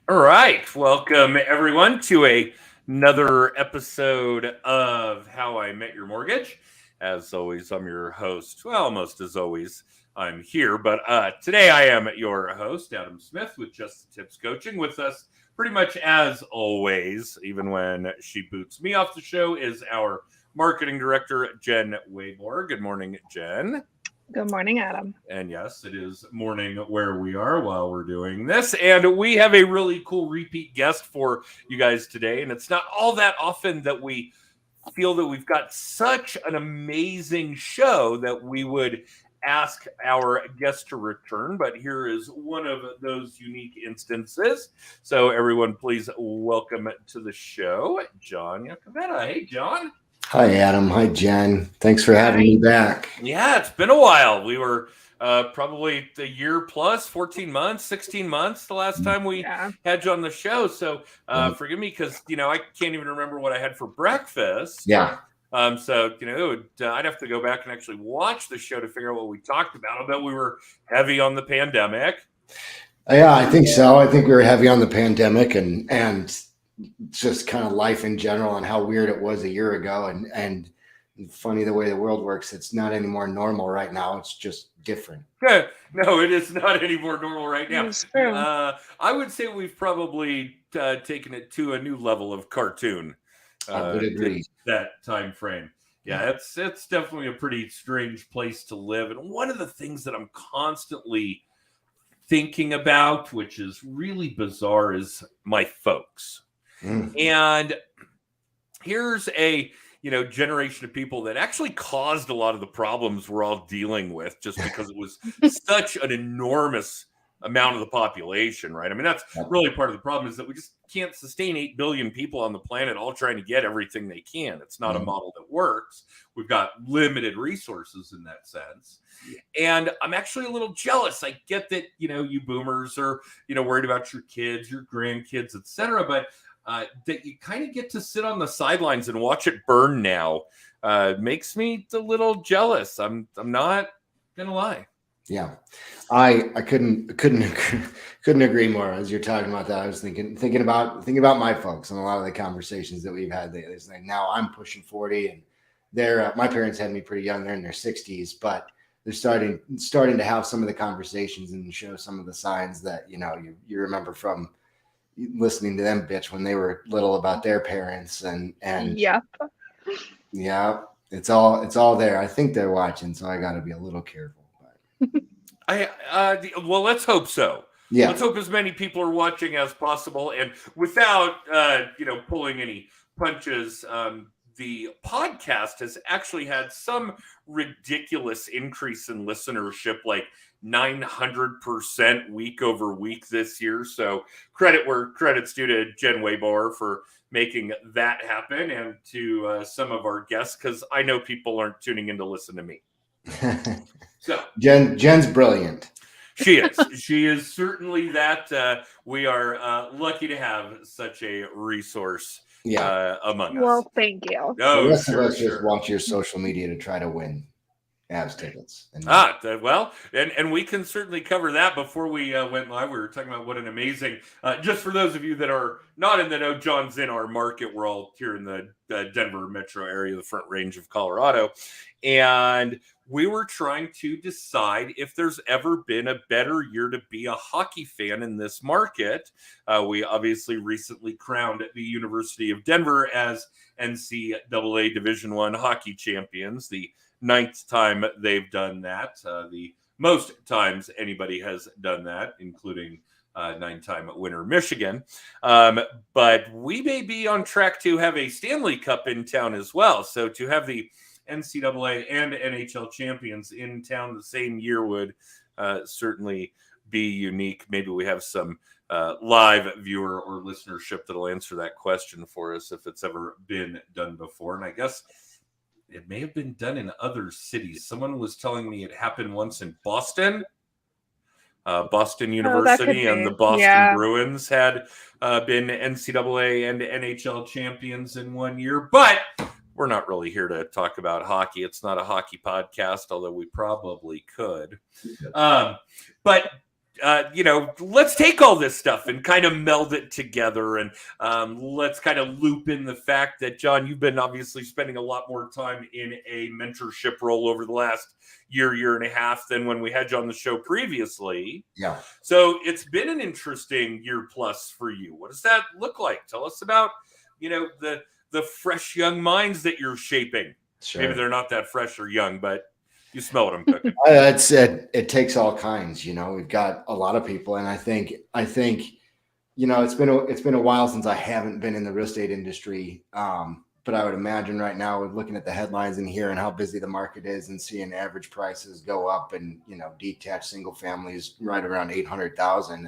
All right. Welcome, everyone, to another episode of How I Met Your Mortgage. As always, I'm your host. Well, almost as always, I'm here. But today I am your host, Adam Smith, with Just the Tips Coaching. With us, pretty much as always, even when she boots me off the show, is our marketing director, Jen Waybor. Good morning, Jen. Good morning, Adam. And yes, it is morning where we are while we're doing this. And we have a really cool repeat guest for you guys today. And it's not all that often that we feel that we've got such an amazing show that we would ask our guest to return. But here is one of those unique instances. So everyone, please welcome to the show, Jon Yacovetta. Hey, Jon. Hi, Adam. Hi, Jen. Thanks for having me back. Yeah, it's been a while. We were probably a year plus, 14 months, 16 months the last time we had you on the show. So forgive me because, I can't even remember what I had for breakfast. Yeah. So, I'd have to go back and actually watch the show to figure out what we talked about. I bet we were heavy on the pandemic. Yeah, I think so. I think we were heavy on the pandemic and just kind of life in general and how weird it was a year ago. And funny the way the world works. It's not any more normal right now. It's just different. No, it is not any more normal right now. It's true. I would say we've probably taken it to a new level of cartoon. I would agree. That time frame. Yeah, it's definitely a pretty strange place to live. And one of the things that I'm constantly thinking about, which is really bizarre, is my folks. And here's a generation of people that actually caused a lot of the problems we're all dealing with just because it was such an enormous amount of the population, right? I mean, that's really part of the problem is that we just can't sustain 8 billion people on the planet all trying to get everything they can. It's not a model that works. We've got limited resources in that sense. And I'm actually a little jealous. I get that, you boomers are, worried about your kids, your grandkids, etc. But that you kind of get to sit on the sidelines and watch it burn now makes me a little jealous. I'm not gonna lie. Yeah, I couldn't agree more. As you're talking about that, I was thinking about my folks and a lot of the conversations that we've had lately. It's like now I'm pushing 40, and they're my parents had me pretty young. They're in their 60s, but they're starting to have some of the conversations and show some of the signs that you remember from listening to them bitch when they were little about their parents and yeah, it's all there. I think they're watching, so I got to be a little careful. But well, let's hope so. Yeah, let's hope as many people are watching as possible, and without pulling any punches. The podcast has actually had some ridiculous increase in listenership, like 900% week over week this year. So credit where credit's due to Jen Waybor for making that happen, and to some of our guests, because I know people aren't tuning in to listen to me. So Jen's brilliant. She is. She is certainly that. We are lucky to have such a resource among us. Well, thank you. The rest of us just watch your social media to try to win Avs tickets. Well, and we can certainly cover that. Before we went live, we were talking about what an amazing, just for those of you that are not in the know, John's in our market. We're all here in the Denver metro area, the Front Range of Colorado. And we were trying to decide if there's ever been a better year to be a hockey fan in this market. We obviously recently crowned the University of Denver as NCAA Division I hockey champions, the 9th time they've done that, the most times anybody has done that, including 9-time winner Michigan. But we may be on track to have a Stanley Cup in town as well. So to have the NCAA and NHL champions in town the same year would certainly be unique. Maybe we have some live viewer or listenership that'll answer that question for us if it's ever been done before. And I guess it may have been done in other cities. Someone was telling me it happened once in Boston. Boston University and the Boston Bruins had been NCAA and NHL champions in one year. But we're not really here to talk about hockey. It's not a hockey podcast, although we probably could. But let's take all this stuff and kind of meld it together, and let's kind of loop in the fact that, Jon, you've been obviously spending a lot more time in a mentorship role over the last year and a half than when we had you on the show previously. Yeah. So it's been an interesting year plus for you. What does that look like? Tell us about, the fresh young minds that you're shaping. Sure. Maybe they're not that fresh or young, but you smell what I'm cooking. I'd said it takes all kinds. We've got a lot of people, and I think it's been a while since I haven't been in the real estate industry. But I would imagine right now, with looking at the headlines and hearing how busy the market is, and seeing average prices go up, and detached single families right around 800,000,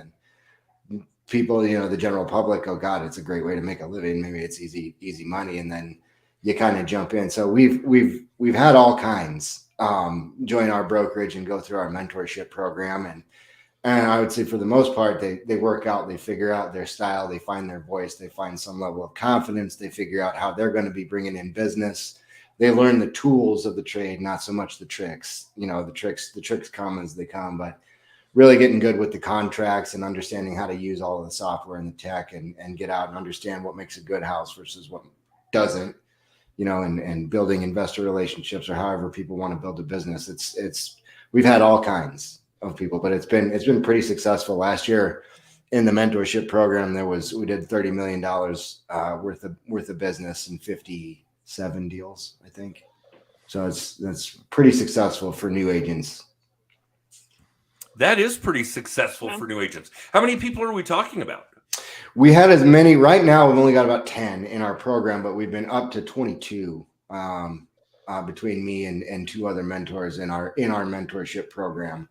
and people, the general public, oh God, it's a great way to make a living. Maybe it's easy money, and then you kind of jump in. So we've had all kinds join our brokerage and go through our mentorship program, and I would say for the most part, they work out, they figure out their style, they find their voice, they find some level of confidence, they figure out how they're going to be bringing in business. They learn the tools of the trade, not so much the tricks. The tricks come as they come, but really getting good with the contracts and understanding how to use all of the software and the tech, and get out and understand what makes a good house versus what doesn't. And building investor relationships, or however people want to build a business. We've had all kinds of people, but it's been pretty successful. Last year in the mentorship program, we did $30 million worth of business in 57 deals, I think. So that's pretty successful for new agents. That is pretty successful for new agents. How many people are we talking about? We had as many. Right now, we've only got about 10 in our program, but we've been up to 22 between me and two other mentors in our mentorship program.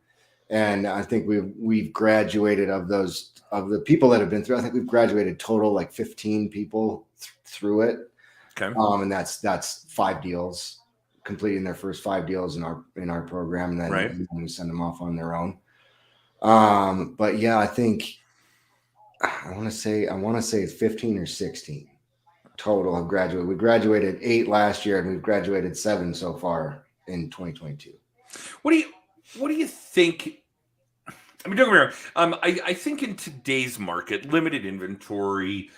And I think we've graduated of the people that have been through. I think we've graduated total like 15 people through it. Okay. And that's 5 deals, completing their first 5 deals in our program, and then Right. and then we send them off on their own. But yeah, I think I want to say it's 15 or 16 total have graduated. We graduated 8 last year, and we've graduated 7 so far in 2022. What do you think? I mean, don't get me wrong. I think in today's market, limited inventory,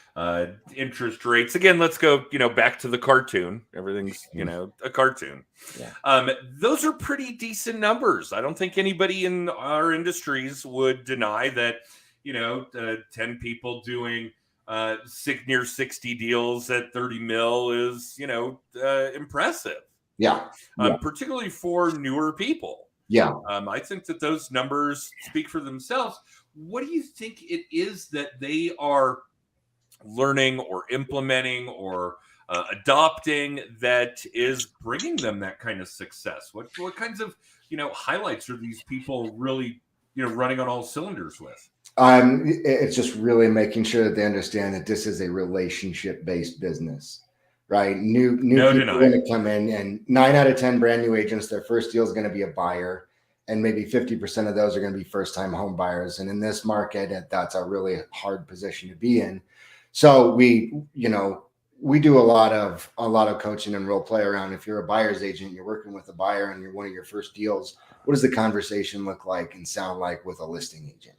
interest rates. Again, let's go, back to the cartoon. Everything's, a cartoon. Yeah. Those are pretty decent numbers. I don't think anybody in our industries would deny that. 10 people doing near 60 deals at 30 mil is, impressive. Yeah. Particularly for newer people. Yeah. I think that those numbers speak for themselves. What do you think it is that they are learning or implementing or adopting that is bringing them that kind of success? What kinds of, highlights are these people really, running on all cylinders with? It's just really making sure that they understand that this is a relationship-based business, right? New people are going to come in, and 9 out of 10 brand new agents, their first deal is going to be a buyer, and maybe 50% of those are going to be first-time home buyers. And in this market, that's a really hard position to be in. So we do a lot of coaching and role play around. If you're a buyer's agent, you're working with a buyer, and you're one of your first deals, what does the conversation look like and sound like with a listing agent?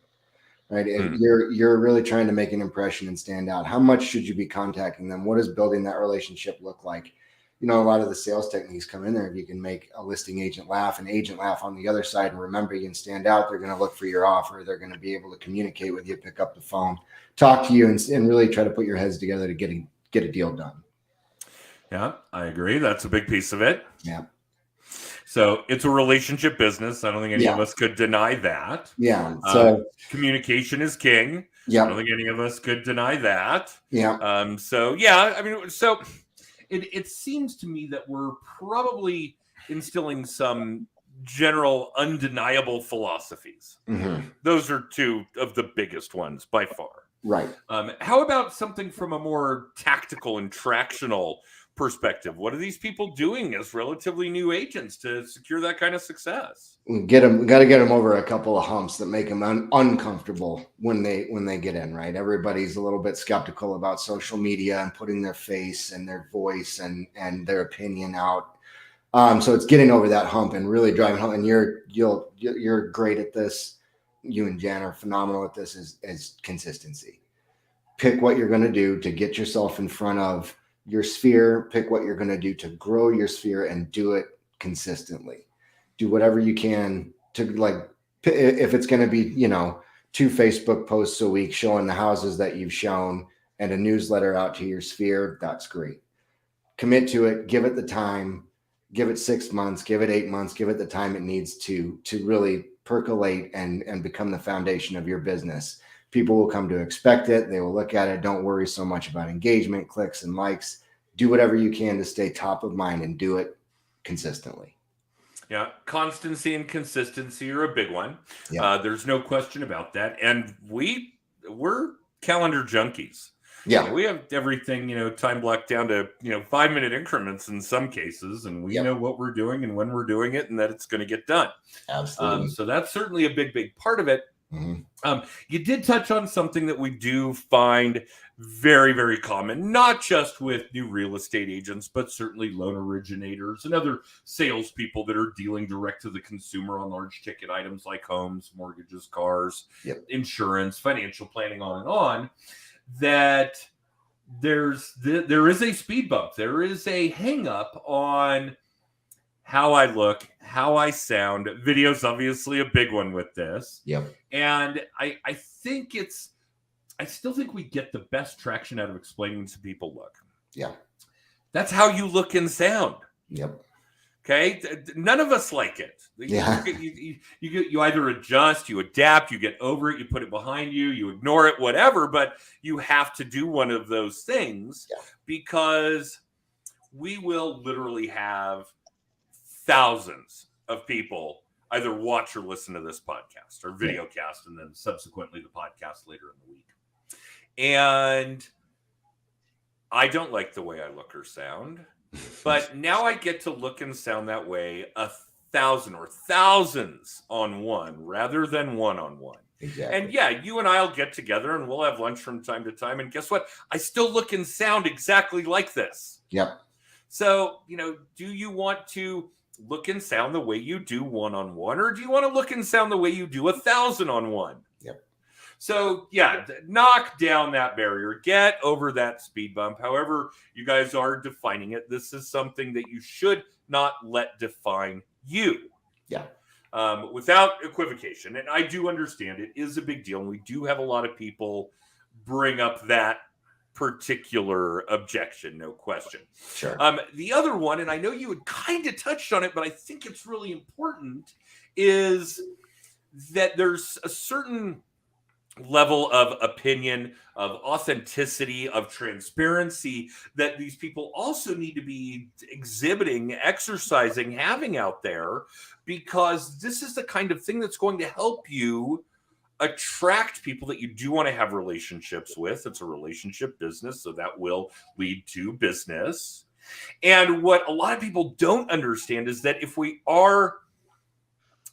Right. If you're really trying to make an impression and stand out, how much should you be contacting them? What does building that relationship look like? A lot of the sales techniques come in there. If you can make a listing agent laugh, an agent laugh on the other side, and remember you can stand out, they're going to look for your offer. They're going to be able to communicate with you, pick up the phone, talk to you, and really try to put your heads together to get a deal done. Yeah, I agree. That's a big piece of it. Yeah. So it's a relationship business. I don't think any of us could deny that. Yeah. So communication is king. Yeah. I don't think any of us could deny that. Yeah. So yeah, I mean, so it seems to me that we're probably instilling some general undeniable philosophies. Mm-hmm. Those are 2 of the biggest ones by far. Right. How about something from a more tactical and tractional perspective? What are these people doing as relatively new agents to secure that kind of success? Got to get them over a couple of humps that make them uncomfortable when they get in, right? Everybody's a little bit skeptical about social media and putting their face and their voice and their opinion out. So it's getting over that hump and really driving home. And you're great at this. you and Jan are phenomenal at this, is consistency. Pick what you're going to do to get yourself in front of your sphere. Pick what you're going to do to grow your sphere and do it consistently. Do whatever you can to, like, if it's going to be, 2 Facebook posts a week showing the houses that you've shown and a newsletter out to your sphere, that's great. Commit to it, give it the time, give it 6 months, give it 8 months, give it the time it needs to really percolate and become the foundation of your business. People will come to expect it. They will look at it. Don't worry so much about engagement, clicks, and likes. Do whatever you can to stay top of mind and do it consistently. Yeah, constancy and consistency are a big one. Yeah. There's no question about that. And we're calendar junkies. Yeah. We have everything, time blocked down to, 5-minute increments in some cases. And we know what we're doing and when we're doing it and that it's going to get done. Absolutely. So that's certainly a big, big part of it. Mm-hmm. You did touch on something that we do find very, very common, not just with new real estate agents, but certainly loan originators and other salespeople that are dealing direct to the consumer on large ticket items like homes, mortgages, cars, insurance, financial planning, on and on, that there is a speed bump. There is a hang up on how I look, how I sound. Video's obviously a big one with this. Yep. And I still think we get the best traction out of explaining to people, look, that's how you look and sound. Yep. Okay. None of us like it. Yeah. You either adjust, you adapt, you get over it, you put it behind you, you ignore it, whatever, but you have to do one of those things because we will literally have thousands of people either watch or listen to this podcast or video cast and then subsequently the podcast later in the week. And I don't like the way I look or sound, but now I get to look and sound that way 1,000 or thousands on one rather than one-on-one. Exactly. And you and I'll get together and we'll have lunch from time to time. And guess what? I still look and sound exactly like this. Yep. So, do you want to look and sound the way you do one-on-one, or do you want to look and sound the way you do 1,000 on one? Yep. So knock down that barrier, get over that speed bump. However you guys are defining it, this is something that you should not let define you. Yeah. Without equivocation. And I do understand it is a big deal. And we do have a lot of people bring up that particular objection, no question. Sure. The other one, and I know you had kind of touched on it, but I think it's really important, is that there's a certain level of opinion, of authenticity, of transparency that these people also need to be exhibiting, exercising, having out there, because this is the kind of thing that's going to help you attract people that you do want to have relationships with. It's a relationship business, so that will lead to business. And what a lot of people don't understand is that if we are,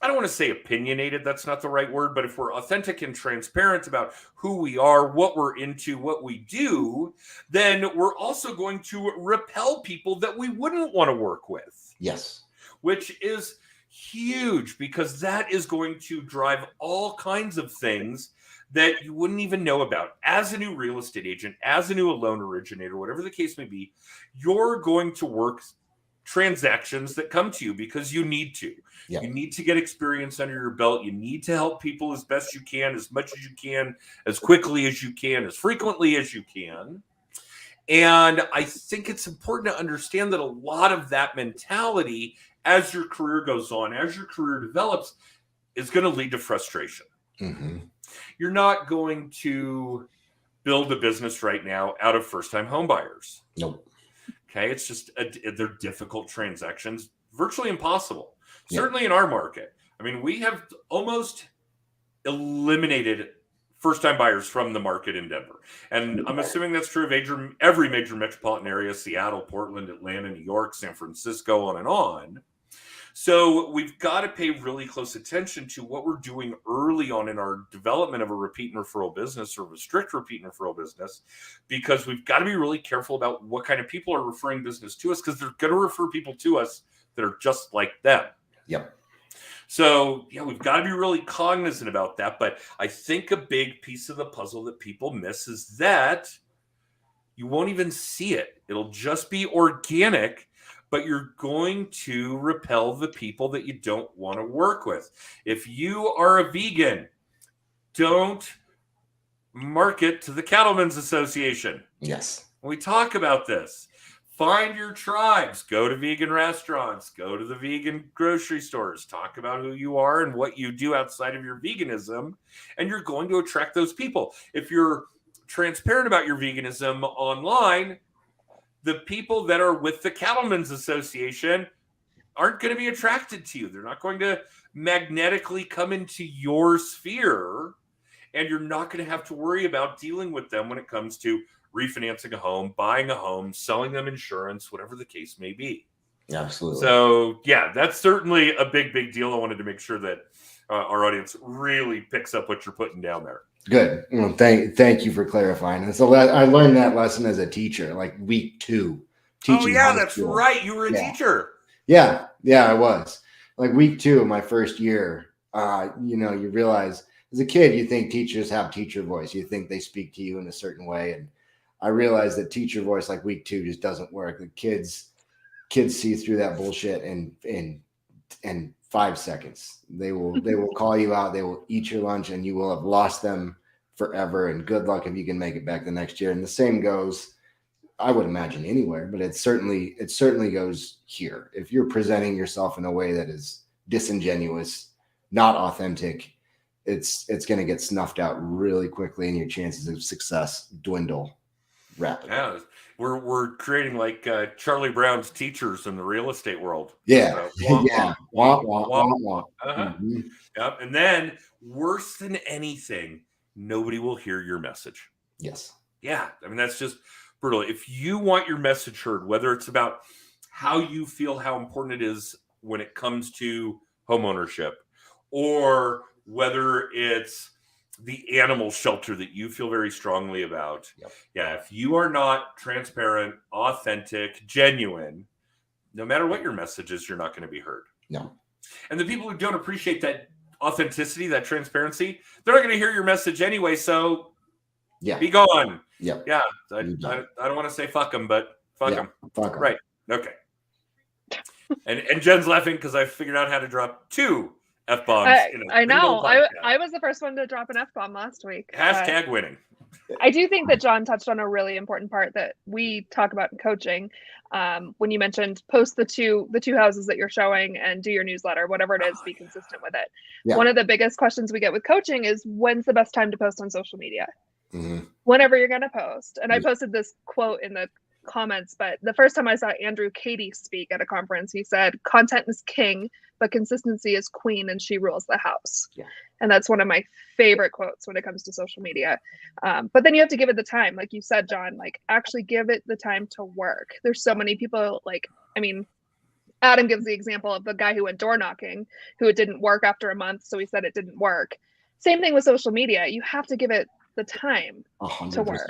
I don't want to say opinionated, that's not the right word, but if we're authentic and transparent about who we are, what we're into, what we do, then we're also going to repel people that we wouldn't want to work with. Yes. Which is huge, because that is going to drive all kinds of things that you wouldn't even know about. As a new real estate agent, as a new loan originator, whatever the case may be, you're going to work transactions that come to you because you need to. Yep. You need to get experience under your belt. You need to help people as best you can, as much as you can, as quickly as you can, as frequently as you can. And I think it's important to understand that a lot of that mentality, as your career goes on, as your career develops, is going to lead to frustration. Mm-hmm. You're not going to build a business right now out of first-time home buyers. Nope. Okay, it's just they're difficult transactions, virtually impossible. Yeah. Certainly in our market. I mean, we have almost eliminated first-time buyers from the market in Denver. And I'm assuming that's true of every major metropolitan area: Seattle, Portland, Atlanta, New York, San Francisco, on and on. So we've got to pay really close attention to what we're doing early on in our development of a repeat and referral business, or of a strict repeat and referral business, because we've got to be really careful about what kind of people are referring business to us, because they're going to refer people to us that are just like them. Yep. So, yeah, we've got to be really cognizant about that. But I think a big piece of the puzzle that people miss is that you won't even see it. It'll just be organic, but you're going to repel the people that you don't want to work with. If you are a vegan, don't market to the Cattlemen's Association. Yes. We talk about this. Find your tribes. Go to vegan restaurants. Go to the vegan grocery stores. Talk about who you are and what you do outside of your veganism, and you're going to attract those people. If you're transparent about your veganism online, the people that are with the Cattlemen's Association aren't going to be attracted to you. They're not going to magnetically come into your sphere, and you're not going to have to worry about dealing with them when it comes to refinancing a home, buying a home, selling them insurance, whatever the case may be. Absolutely. So, yeah, that's certainly a big deal. I wanted to make sure that our audience really picks up what you're putting down there. Good. Well, thank you for clarifying. And so I learned that lesson as a teacher, like week 2. Oh, yeah, that's right. You were a teacher. Yeah, I was. Like week 2 of my first year, you realize as a kid, you think teachers have teacher voice. You think they speak to you in a certain way. And I realized that teacher voice, like week 2, just doesn't work. The kids see through that bullshit in 5 seconds. They will call you out. They will eat your lunch, and you will have lost them forever. And good luck if you can make it back the next year. And the same goes, I would imagine, anywhere, but it certainly goes here. If you're presenting yourself in a way that is disingenuous, not authentic, it's going to get snuffed out really quickly, and your chances of success dwindle rapidly. Yeah, we're creating like Charlie Brown's teachers in the real estate world. Yeah, So, wah, wah. Mm-hmm. Yep. And then, worse than anything, nobody will hear your message. Yes. Yeah, I mean, that's just brutal. If you want your message heard, whether it's about how you feel, how important it is when it comes to homeownership, or whether it's the animal shelter that you feel very strongly about. Yep. Yeah, if you are not transparent, authentic, genuine, no matter what your message is, you're not going to be heard. No. And the people who don't appreciate that authenticity, that transparency, they're not going to hear your message anyway. So be gone. Yep. Yeah. I don't want to say fuck them, but fuck them. Fuck them. Right. Okay. And Jen's laughing because I figured out how to drop 2 F-bombs. I know. I was the first one to drop an F-bomb last week. Hashtag winning. I do think that Jon touched on a really important part that we talk about in coaching. When you mentioned post the two houses that you're showing and do your newsletter, whatever it is, be consistent with it. Yeah. One of the biggest questions we get with coaching is, when's the best time to post on social media? Mm-hmm. Whenever you're going to post. And I posted this quote in the comments, but the first time I saw Andrew Cady speak at a conference, he said, content is king, but consistency is queen, and she rules the house. Yeah. And that's one of my favorite quotes when it comes to social media. But then you have to give it the time. Like you said, Jon, like actually give it the time to work. There's so many people, Adam gives the example of the guy who went door knocking, who it didn't work after a month. So he said it didn't work. Same thing with social media. You have to give it the time 100%. To work.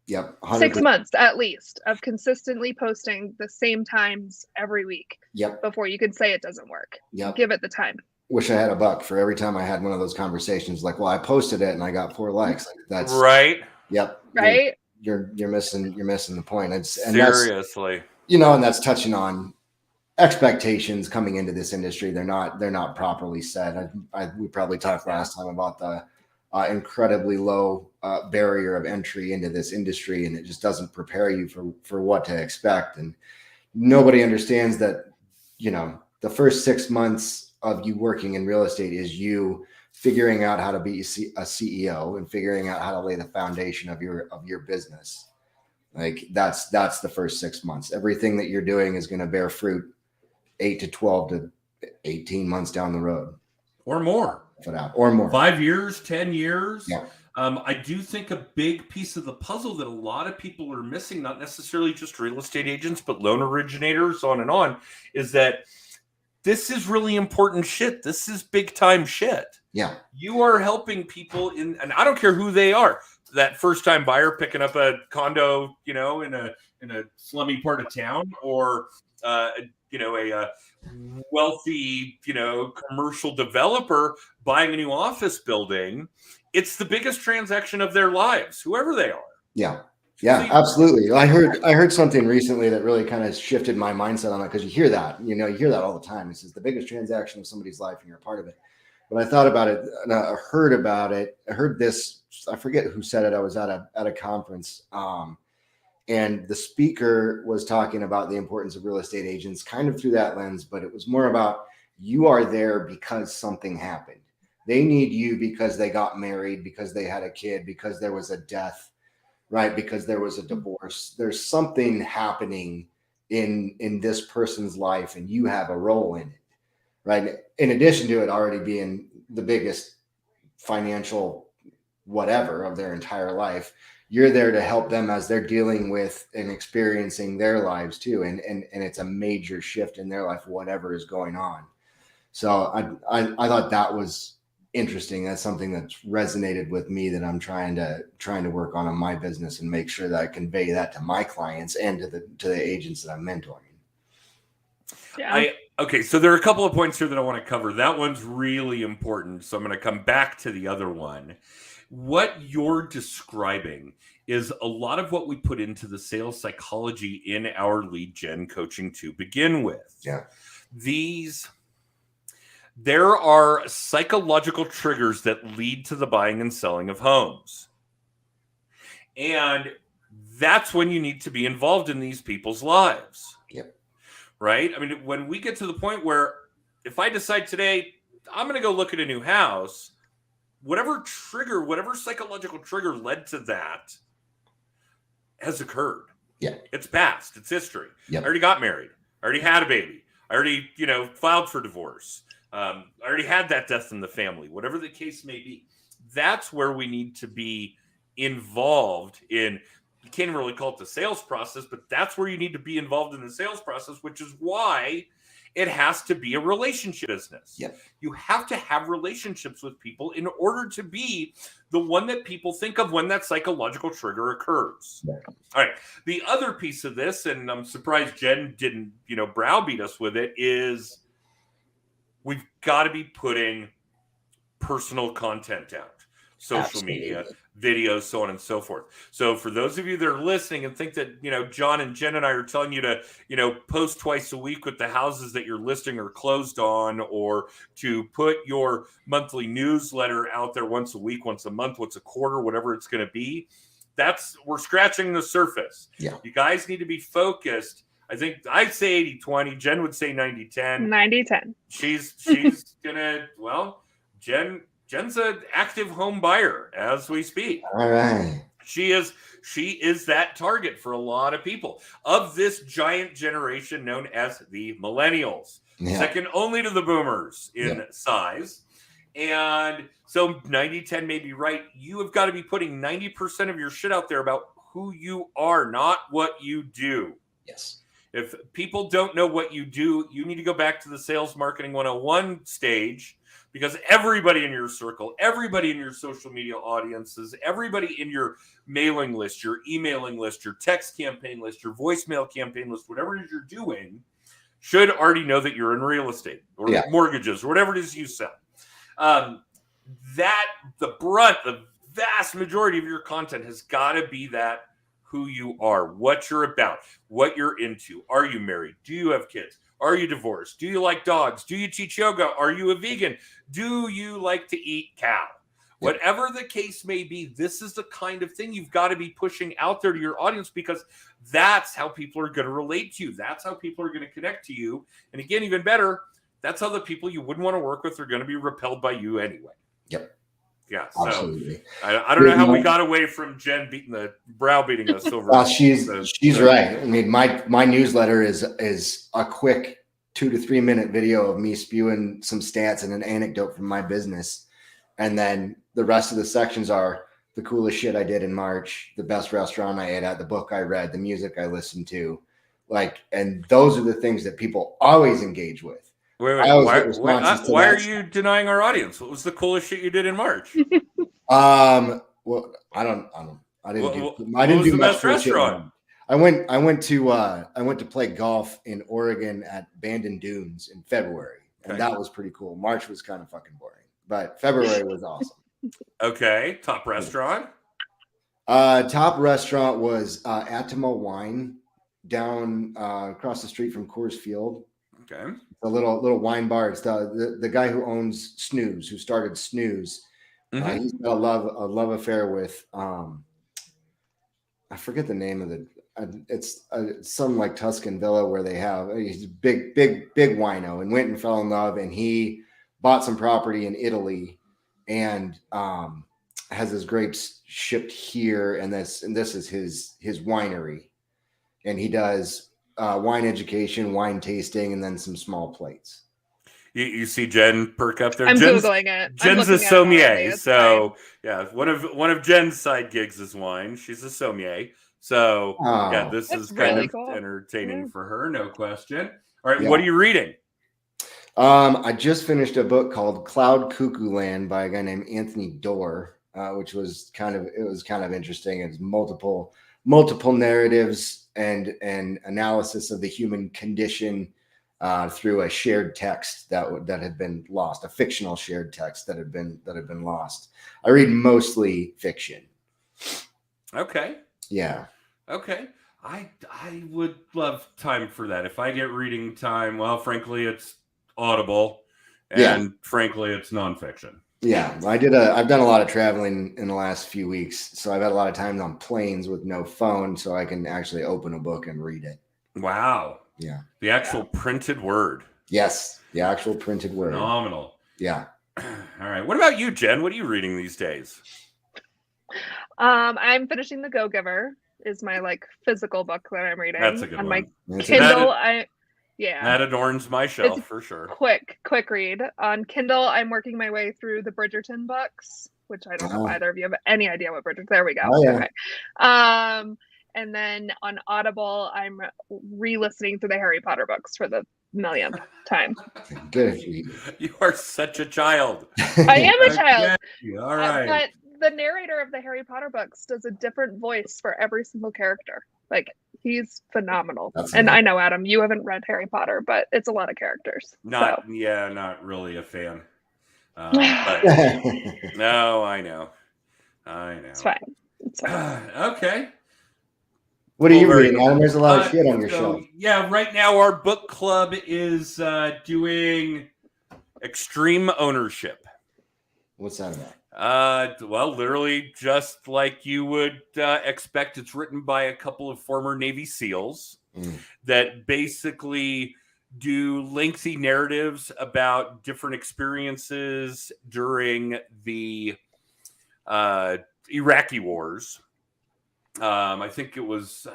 Yep. 100%. 6 months at least of consistently posting the same times every week. Yep. Before you could say it doesn't work. Yep. Give it the time. Wish I had $1 for every time I had one of those conversations. Like, well, I posted it and I got 4 likes. Like, that's right. Yep. Right. You're missing the point. Seriously. And that's touching on expectations coming into this industry. They're not properly set. We probably talked last time about the incredibly low barrier of entry into this industry, and it just doesn't prepare you for what to expect. And nobody understands that, the first 6 months of you working in real estate is you figuring out how to be a CEO and figuring out how to lay the foundation of your business. Like that's the first 6 months. Everything that you're doing is going to bear fruit 8 to 12 to 18 months down the road. Or more. Or more. 5 years, 10 years. Yeah. I do think a big piece of the puzzle that a lot of people are missing, not necessarily just real estate agents, but loan originators, on and on, is that this is really important shit. This is big time shit. Yeah. You are helping people and I don't care who they are, that first time buyer picking up a condo, in a slummy part of town, or a a wealthy, commercial developer buying a new office building, it's the biggest transaction of their lives, whoever they are. Yeah. Yeah, absolutely. I heard something recently that really kind of shifted my mindset on that, because you hear that all the time. This is the biggest transaction of somebody's life and you're a part of it. But I thought about it and I heard about it. I heard this, I forget who said it. I was at a conference and the speaker was talking about the importance of real estate agents kind of through that lens, but it was more about you are there because something happened. They need you because they got married, because they had a kid, because there was a death, right? Because there was a divorce. There's something happening in this person's life and you have a role in it, right? In addition to it already being the biggest financial whatever of their entire life, you're there to help them as they're dealing with and experiencing their lives too. And it's a major shift in their life, whatever is going on. So I thought that was interesting. That's something that's resonated with me that I'm trying to work on in my business and make sure that I convey that to my clients and to the agents that I'm mentoring. Yeah. Okay, so there are a couple of points here that I want to cover. That one's really important, so I'm going to come back to the other one. What you're describing is a lot of what we put into the sales psychology in our lead gen coaching to begin with. Yeah. There are psychological triggers that lead to the buying and selling of homes. And that's when you need to be involved in these people's lives. Yep. Right? I mean, when we get to the point where if I decide today, I'm going to go look at a new house, whatever psychological trigger led to that has occurred. Yeah. It's past. It's history. Yep. I already got married. I already had a baby. I already, filed for divorce. I already had that death in the family, whatever the case may be. That's where we need to be involved in. You can't even really call it the sales process, but that's where you need to be involved in the sales process, which is why it has to be a relationship business. Yep. You have to have relationships with people in order to be the one that people think of when that psychological trigger occurs. Yeah. All right. The other piece of this, and I'm surprised Jen didn't, browbeat us with it, is we've got to be putting personal content out, social media, videos, so on and so forth. So for those of you that are listening and think that, John and Jen and I are telling you to, post twice a week with the houses that you're listing or closed on, or to put your monthly newsletter out there once a week, once a month, once a quarter, whatever it's going to be, we're scratching the surface. Yeah. You guys need to be focused. I think I'd say 80-20. Jen would say 90-10. 90-10. She's gonna, Jen's an active home buyer as we speak. All right. She is that target for a lot of people of this giant generation known as the millennials, second only to the boomers in size. And so 90-10 may be right. You have got to be putting 90% of your shit out there about who you are, not what you do. Yes. If people don't know what you do, you need to go back to the Sales Marketing 101 stage, because everybody in your circle, everybody in your social media audiences, everybody in your mailing list, your emailing list, your text campaign list, your voicemail campaign list, whatever it is you're doing, should already know that you're in real estate or mortgages or whatever it is you sell. The vast majority of your content has got to be that who you are, what you're about, what you're into. Are you married? Do you have kids? Are you divorced? Do you like dogs? Do you teach yoga? Are you a vegan? Do you like to eat cow? Whatever the case may be, this is the kind of thing you've got to be pushing out there to your audience, because that's how people are going to relate to you. That's how people are going to connect to you. And again, even better, that's how the people you wouldn't want to work with are going to be repelled by you anyway. Yep. Yeah, so absolutely. I don't know how we got away from Jen browbeating us over. Well, she's right. I mean, my newsletter is a quick 2 to 3 minute video of me spewing some stats and an anecdote from my business, and then the rest of the sections are the coolest shit I did in March, the best restaurant I ate at, the book I read, the music I listened to, and those are the things that people always engage with. Wait. Why are you denying our audience? What was the coolest shit you did in March? Well, I didn't do much best restaurant. I went to play golf in Oregon at Bandon Dunes in February, and that was pretty cool. March was kind of fucking boring, but February was awesome. Okay, top restaurant. Top restaurant was Atimo Wine down across the street from Coors Field. Okay, a little wine bar. It's the guy who owns Snooze, who started Snooze. He's got a love affair with I forget the name of the. It's some like Tuscan villa where they have. He's a big wino and went and fell in love, and he bought some property in Italy and has his grapes shipped here, and this is his winery, and he does wine education, wine tasting, and then some small plates. You see Jen perk up there. I'm Googling it. Jen's a sommelier, so yeah, one of Jen's side gigs is wine. She's a sommelier, so yeah, this is kind of cool. Entertaining for her, no question. All right, what are you reading? I just finished a book called Cloud Cuckoo Land by a guy named Anthony Doerr, which was kind of interesting. It's multiple narratives and analysis of the human condition through a shared text that had been lost, a fictional shared text that had been lost. I read mostly fiction. Okay. Yeah. Okay. I would love time for that. If I get reading time, well, frankly, it's Audible, and frankly, it's nonfiction. Yeah, I've done a lot of traveling in the last few weeks, so I've had a lot of times on planes with no phone, so I can actually open a book and read it. Wow. Yeah. The actual printed word. Yes, the actual printed word. Phenomenal. Yeah. All right. What about you, Jen? What are you reading these days? I'm finishing The Go-Giver. Is my like physical book that I'm reading. That's a good on one. My Kindle. That adorns my shelf for sure. Quick read. On Kindle, I'm working my way through the Bridgerton books, which I don't know if either of you have any idea what Bridgerton. There we go. Oh, yeah. Okay. And then on Audible, I'm re-listening to the Harry Potter books for the millionth time. Good. You are such a child. I am a child. All right. But the narrator of the Harry Potter books does a different voice for every single character. Like, he's phenomenal. I know, Adam, you haven't read Harry Potter, but it's a lot of characters. Not really a fan. But no, I know. It's fine. Okay. What are you reading, Adam? There's a lot of shit on your shelf. Yeah, right now our book club is doing Extreme Ownership. What's that about? Well, literally just like you would expect. It's written by a couple of former Navy SEALs that basically do lengthy narratives about different experiences during the Iraqi wars. I think it was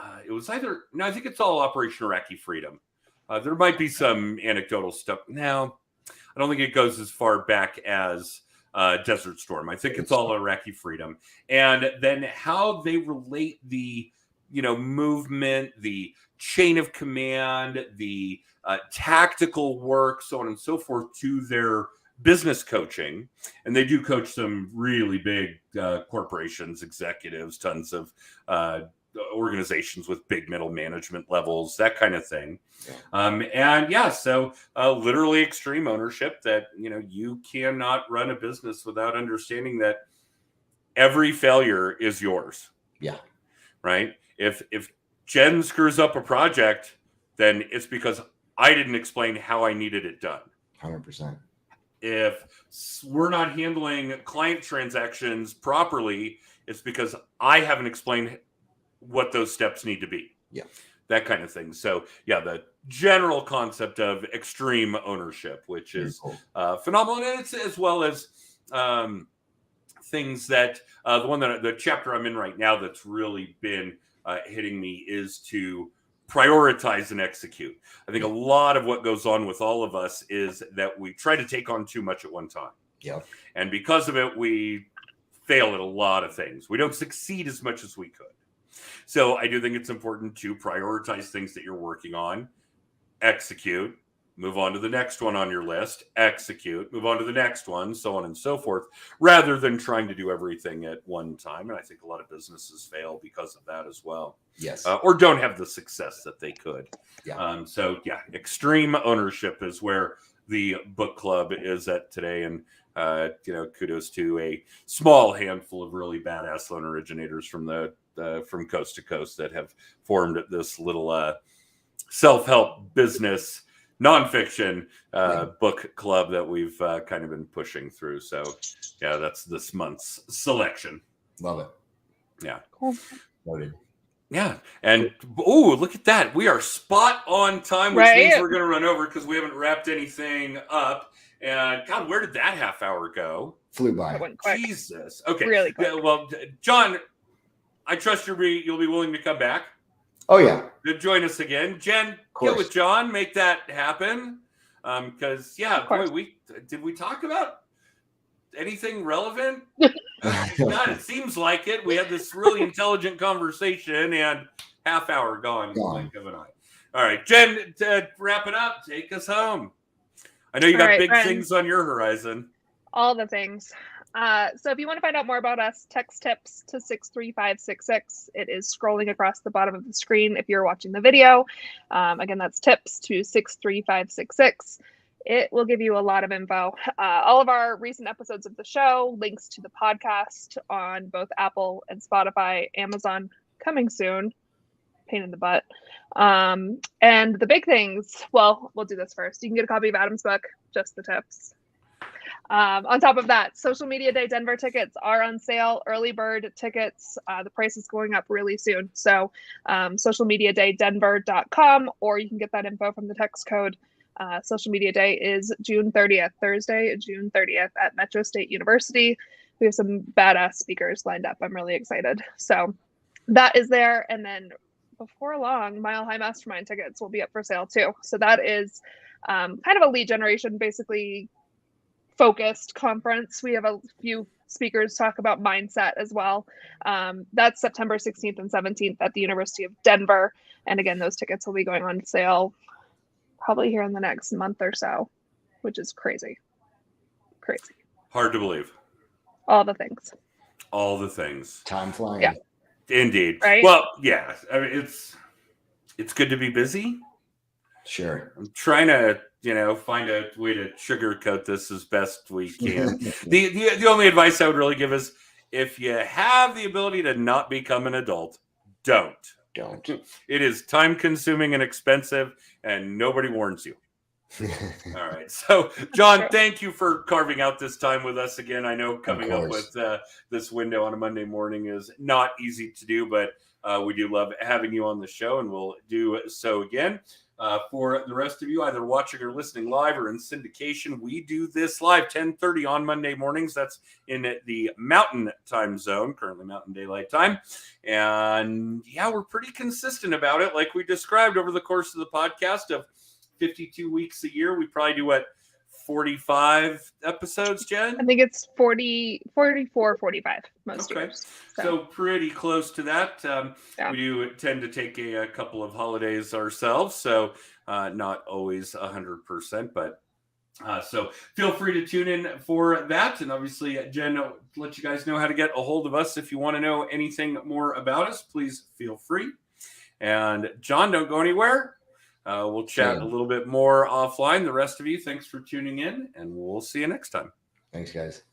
either I think it's all Operation Iraqi Freedom. There might be some anecdotal stuff. Now, I don't think it goes as far back as Desert Storm. I think it's all Iraqi Freedom, and then how they relate the movement, the chain of command, the tactical work, so on and so forth, to their business coaching. And they do coach some really big corporations, executives, tons of organizations with big middle management levels, that kind of thing. So literally extreme ownership, that you cannot run a business without understanding that every failure is yours. Yeah. Right. If Jen screws up a project, then it's because I didn't explain how I needed it done. 100%. If we're not handling client transactions properly, it's because I haven't explained what those steps need to be. Yeah. That kind of thing. So yeah, the general concept of extreme ownership, which is phenomenal. And it's as well as things that the chapter I'm in right now that's really been hitting me is to prioritize and execute. I think a lot of what goes on with all of us is that we try to take on too much at one time. Yeah. And because of it, we fail at a lot of things. We don't succeed as much as we could. So I do think it's important to prioritize things that you're working on, execute, move on to the next one on your list, execute, move on to the next one, so on and so forth, rather than trying to do everything at one time. And I think a lot of businesses fail because of that as well. Yes. Or don't have the success that they could. Yeah. So yeah, extreme ownership is where the book club is at today. And, kudos to a small handful of really badass loan originators from from coast to coast that have formed this little self-help business nonfiction book club that we've kind of been pushing through. So yeah, that's this month's selection. Love it. Yeah. Cool. Noted. Yeah. And look at that. We are spot on time, which means we're going to run over because we haven't wrapped anything up. And God, where did that half hour go? Flew by. It went quick. Jesus. Okay. Really quick. Well, John, I trust you'll be willing to come back. Oh yeah. To join us again. Jen, get with John, make that happen. Because boy, did we talk about anything relevant? God, it seems like it. We had this really intelligent conversation and half hour gone. Blink of an eye. All right, Jen, to wrap it up, take us home. I know you got big things on your horizon. All the things. So if you want to find out more about us, text tips to 63566. It is scrolling across the bottom of the screen if you're watching the video. Again, that's tips to 63566. It will give you a lot of info. All of our recent episodes of the show, links to the podcast on both Apple and Spotify, Amazon, coming soon. Pain in the butt. And the big things, well, we'll do this first. You can get a copy of Adam's book, Just the Tips. On top of that, Social Media Day Denver tickets are on sale. Early bird tickets. The price is going up really soon. So socialmediadaydenver.com, or you can get that info from the text code. Social Media Day is June 30th, Thursday, June 30th at Metro State University. We have some badass speakers lined up. I'm really excited. So that is there. And then before long, Mile High Mastermind tickets will be up for sale too. So that is kind of a lead generation, basically focused conference. We have a few speakers talk about mindset as well. That's September 16th and 17th at the University of Denver. And again, those tickets will be going on sale probably here in the next month or so, which is crazy. Crazy. Hard to believe. All the things. All the things. Time flying. Yeah. Indeed. Right? Well, yeah. I mean, it's good to be busy. Sure. I'm trying to, find a way to sugarcoat this as best we can. The only advice I would really give is if you have the ability to not become an adult, don't. It is time consuming and expensive, and nobody warns you. All right. So, John, thank you for carving out this time with us again. I know coming up with this window on a Monday morning is not easy to do, but we do love having you on the show, and we'll do so again. For the rest of you, either watching or listening live or in syndication, we do this live 10:30 on Monday mornings. That's in the Mountain Time Zone, currently Mountain Daylight Time. And yeah, we're pretty consistent about it. Like we described over the course of the podcast of 52 weeks a year, we probably do 45 episodes, Jen? I think it's 44, 45 most years. So pretty close to that. We do tend to take a couple of holidays ourselves, so not always 100%, but so feel free to tune in for that. And obviously, Jen, I'll let you guys know how to get a hold of us. If you want to know anything more about us, please feel free. And John, don't go anywhere. We'll chat a little bit more offline. The rest of you, thanks for tuning in, and we'll see you next time. Thanks, guys.